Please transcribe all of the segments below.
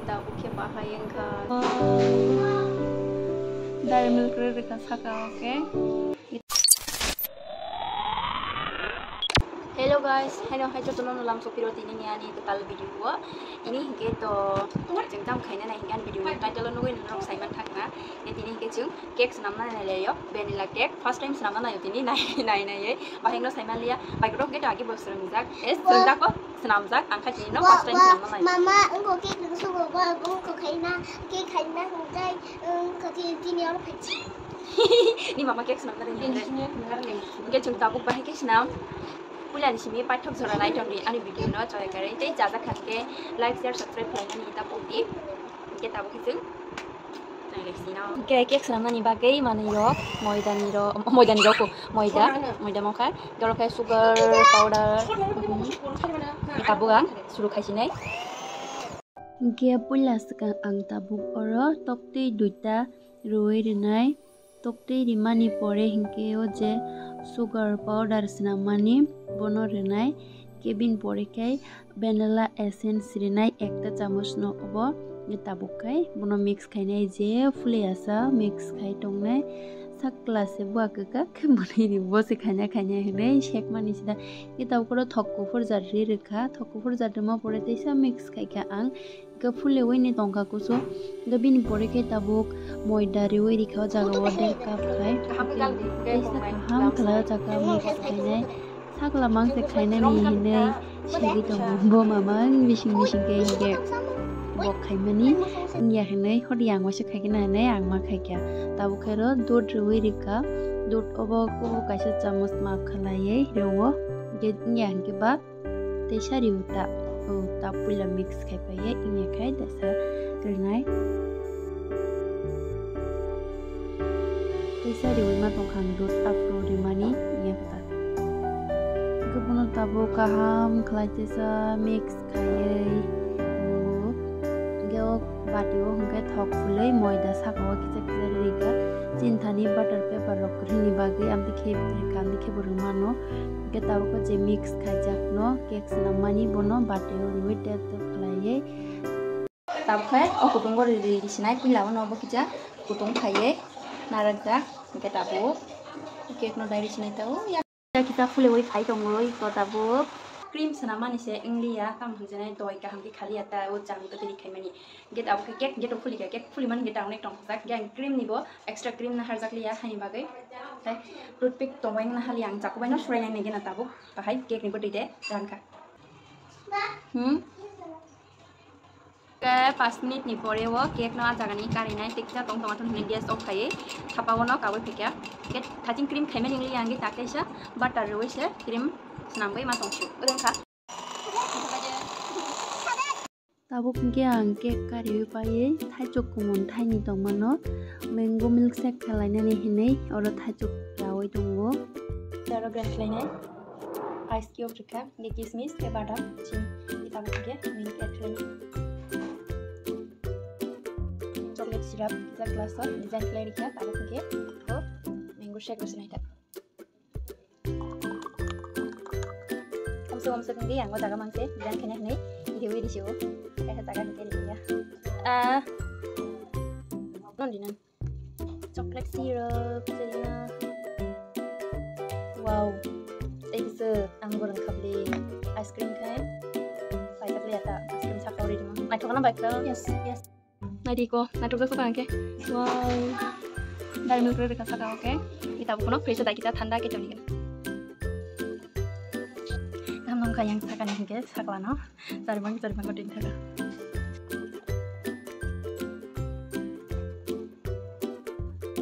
kita buke Bhai wngkha. Dari milk reka saka oke. Hello guys, hello hai chotolon lam sopiro tini ni ani total video wa. Ini hingke to jengtam khaina na hingan video ni title no win rok saiman thakna. Ni tini hingke chung cake sanamna na leyo vanilla cake first time sanamna na yotini nai ye. Bahing no saiman liya micro ke agi box rungjak. Es sundak ko sanamjak angkha tini no first time sanamna na. Mama engko cake nang sugo ba engko khaina cake khaina hungjai engko tini or phachi. Ni mama cake sanamna ni hingke chung tabuk bahing cake sanam. Pulan simi pathok jora nai tongni ani video no joy kare tei jaja khatke like share subscribe khlainani ita poti ke tabu khijung nai leksina ke cake sanamna ni bagai mani ro moida ko moida mokha garo khai sugar powder tabu gang suru khaisinai ke pulas ka ang tabu oro tokti duita roi renai tokti rimani pore hinke o je sugar powder sinamani bono renai kebin porikai vanilla essence renai ekta chamoch no obo tabukai bono mix khainai je fule asa mix khai tongnai sakla se buaka ke boni ri bose khaina henai shek mani sida kitab koro thokko for jarri rekha thokko for jarma pore teisa mix khaika ang ke fule wini tongka kuso gabin porikai tabuk moida ri wiri kha jaga wader kap khai ham khala jaga mix khainai sakla mangse khainai ni hinai shegi tongbo mamang bising ke hinge bok khaimani nya hinai hodiang wase khaigena nai angma khaikya tabu khairo dud rui rika dud obo ko kaisa chamos ma khalaiye rewo ge nya hingke ba teisari uta o tapula mix khaipaye nya khai dasa renai teisari ui ma tongkhang dud apro rimani nya kata kebuno tabu kaham khlaitesa mix khaye batio hingke thok fulai moida sakawa kisa riga cinthani butter paper rok rini bagai amti khebur mano ke tabu ko je mix khajak no cake sanamani bono batio ruite to khlaiye tab khai o kutung go ri sinai pila no bo kija kutung khaiye narakja ke tabu cake no dai sinai tau ya kita fulai oi khai tongoi ko tabu cream sanamani se inglia kam hujane doi ka hamki khali ata o jang to tiri khaimani get abu cake get fuli ka cake fuli man get aune tong jak gang cream nibo extra cream na harjak liya khani bagai tai toothpick tongwang na hali ang jakubai no surai nai gena tabu bahai cake nibo dide ranka ke 5 minute ni pore wo cake no ajaga ni kari nai tikja tong tomato ni gas off khai thapa wono kabai phikya get thajing cream khaimani inglia angi takesa butter roise cream nambai ma tongsu udang kha tabuk ge ang cake kari paye thajok kumon thaini tongmano mango milk shake khalainani hinai oro thajok rawai tongo taro grand khlainai ice cube rika ni kismis ke badam chini tabuk ge milk cake khlainai chocolate syrup za glass of design khlai rika tabuk ge to mango shake rosinai ta om sekali yang jaga mangse dan kena nih dewi di situ kayak jaga nih dia non dinan coklat syrup jadinya wow itu anggur kabli ice cream kan saya lihat ice cream sakori di mana naik mana baik lah yes naik ko naik juga suka angke wow dari milk reka saka oke kita bukan fresh kita thanda ke joni yang sakan hingga saklano jaribang godin thaga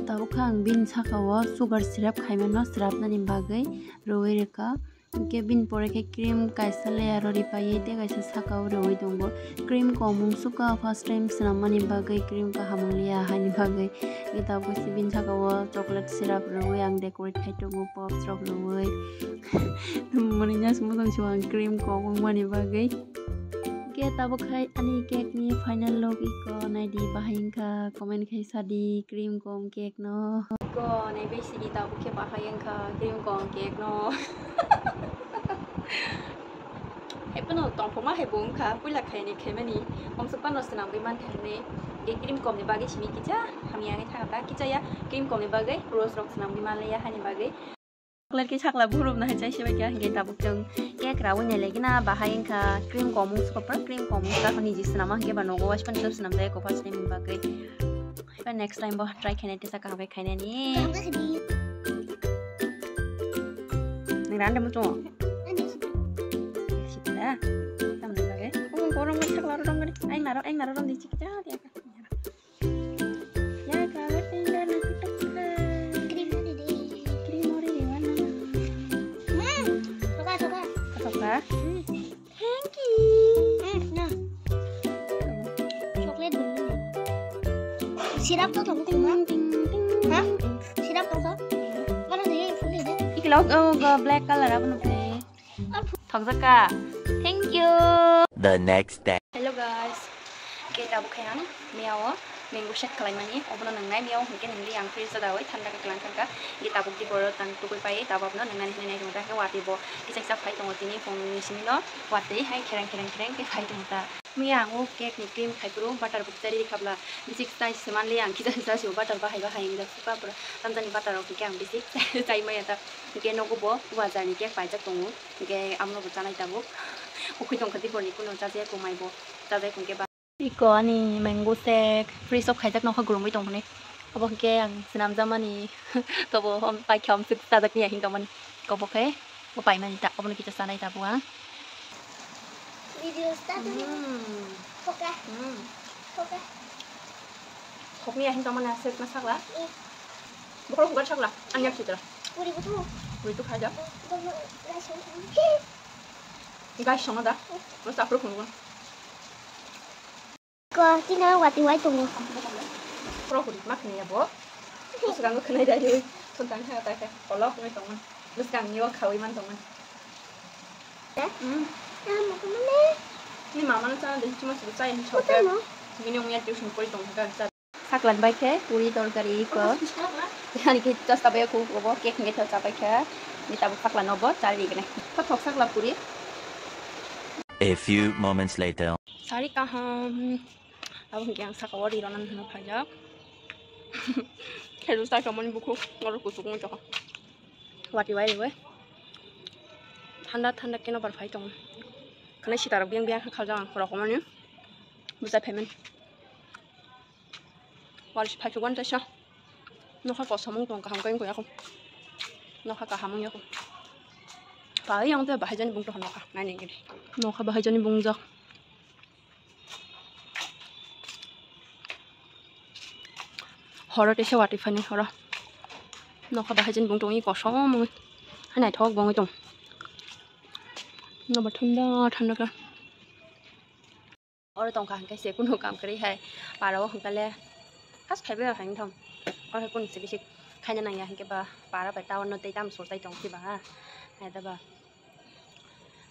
tabu khang bin sakawa sugar syrup khaimano syrup nani bagai roi reka ke bin pore ke cream kaisa layer ri paye te kaisa sakaw roi dongo cream ko mung suka first time sanamani bagai cream ka hamliya hani bagai kita ko bin sakawa chocolate syrup roi ang decorate khaitongo pop syrup roi maninya semua suang cream ko mani bagai ke tabu khai ani cake ni final look iko nai di Bhai wngkha comment khai sadi cream kom cake no ko nai be sidi tabu ke Bhai wngkha cream kom cake no Hepono tong poma he wngkha pula khaini khemani omsuk pan rosna bi man thane ge cream kom ni bagi simi kicha hamia ngai thaba kicha ya cream kom ni bagi rose rok snam bi man le ya hani bagi chocolate ki chakla burup na chai sibai kya ge tabuk jeng ke krawo ne legina bahai wngkha cream kom super cream kom ka khani ji snama ge ba nogo waspan top snam dai ko pas ne min bagi ba next time bo try khane te saka be khaine ni nang ran demu chung sita tam ne bagi korong ma chakla ro dong ni anh naro dong di chik cha dia ya ka ba tinggal na kitak Cream ni deh. cream ore di mana Suka. apa thank you Nah. Coklat dulu. Sirap tuh kamu terima? Hah? Sirap tuh kok? Mana dia full ini? ik log black color apa nuple thong saka thank you The next day. hello guys kita bukan miao mango shake kalai mani obno nangnai miao hingke ningli yang freeze da wai thanda ka klang ka kita bukti boro tang tukui pai ta babno nangnai hinai dong ta wati bo kisai sa phai tong tini phone ni simino wati hai kherang ke phai tong ta miang o cake ni cream khai pro butter buk tari khabla bisik sai seman li ang kisai sa su butter ba hai da suka pro tamjani butter ok ke ang bisik sai mai ta ke no go bo wajar ni cake pai ja tong ke amno bu chanai ta bu ukhui tong khati bor ni kuno cha je ko mai bo cha je kong ke ba iko ani mango shake freeze of khai jak no kha gurung bai tong ne abo ke ang sinam jamani to bo hom pai khom sik ta jak ni hin tong mani ko bo ke bo pai mani ta abo ni kita sanai ta bu ha Video start dulu. Oke. khop ni hin tong mana set na sak la bo ko ga sak la an yak chitra Uri betul. uri tu kha ja Kamu langsung. ga shong da bo sa pro khun Kok tina wati wai tunggu. pro khun mak ni ya bo bo sa ga khnai da ri son tang ha ta ka ko lo mai tong man bo sa ni wa khawi man tong man Mau kemana? ni mama na cha de chuma su chai ni Kau chok tahu? ni nyong ya tuition kori tong ka sa saklan bai ke puri torkari ko yani ki just abe ku go cake nge tha bai ke ni ta saklan no bo chari kene ta thok sakla puri A few moments later. sari ka ham अब yang sakawari ronan na phaja heru sa kamani buku ngor ku suk mo wati wai lewe thanda keno bar phai tong khane sitar biang khalja khora komani buza payment wal phai chuan ta sha no kha ko samung tong ka ham kain ko ya ko no kha ka hamung ya ko pa yang te bahai jani bung to no kha nai ni gidi no kha bahai jani bung ja horo te se wati phani horo no kha bahai jani bung tong i ko so mo hanai thok bong tong no ba thanda ka और तंका हंके से कुनो काम करी है पाराव हंकले खास फाइबे हाइन थम और कुन से बिसे खाइना नाया हंके बा पारा बा टाउन न तै ताम सोसाइ तंसि बा है दबा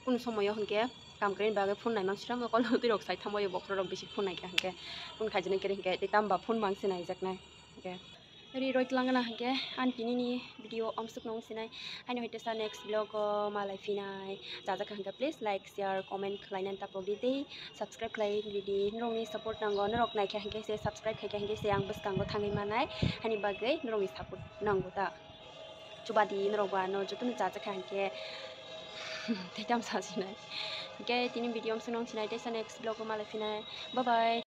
कुन समय हंके काम करिन बागे फोन नाइ मांसिरा म कल तुइ रक साइ थमबो बक्र रक बिसे फोन नाइ हंके कुन खाइजने करि हंके तै ताम बा फोन मांसि नाइ जकनाइ हंके रि रोइट लांगना हंके आंटिनि नि भिडियो अमसुक नंग सिनाइ आइनो हेते सा नेक्स्ट ब्लॉग मालाय फिनाय जाजा हंके प्लीज लाइक शेयर कमेंट खलाइनान तापो दिदि सब्सक्राइब खलाइ लिदि नरंनि सपोर्ट नांगो नरक नाइखे हंके से सब्सक्राइब खाइखे हंके से आं बसकांगो थाङै मानाय हानि बागै नरंनि सपोर्ट नांगो ता चुबादि नरबा न जतन जाजा हंके तैताम सासिनाय हंके तिनि भिडियो अमसुक नंग सिनाय तेसा नेक्स्ट ब्लॉग मालाय फिनाय बाय बाय